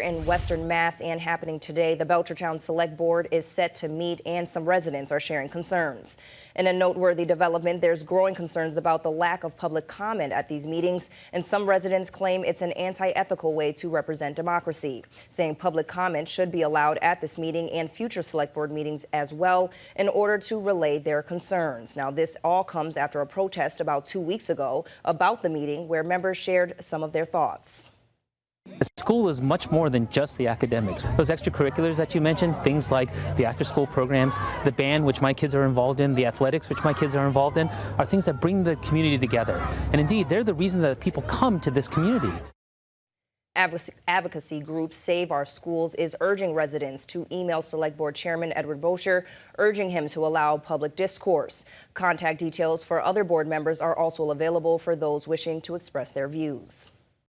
In Western Mass and happening today, the Belchertown Select Board is set to meet and some residents are sharing concerns. In a noteworthy development, there's growing concerns about the lack of public comment at these meetings, and some residents claim it's an anti-ethical way to represent democracy, saying public comment should be allowed at this meeting and future Select Board meetings as well in order to relay their concerns. Now, this all comes after a protest about 2 weeks ago about the meeting where members shared some of their thoughts. School is much more than just the academics. Those extracurriculars that you mentioned, things like the after-school programs, the band, which my kids are involved in, the athletics, which my kids are involved in, are things that bring the community together. And indeed, they're the reason that people come to this community. Advocacy group Save Our Schools is urging residents to email Select Board Chairman Edward Belcher, urging him to allow public discourse. Contact details for other board members are also available for those wishing to express their views.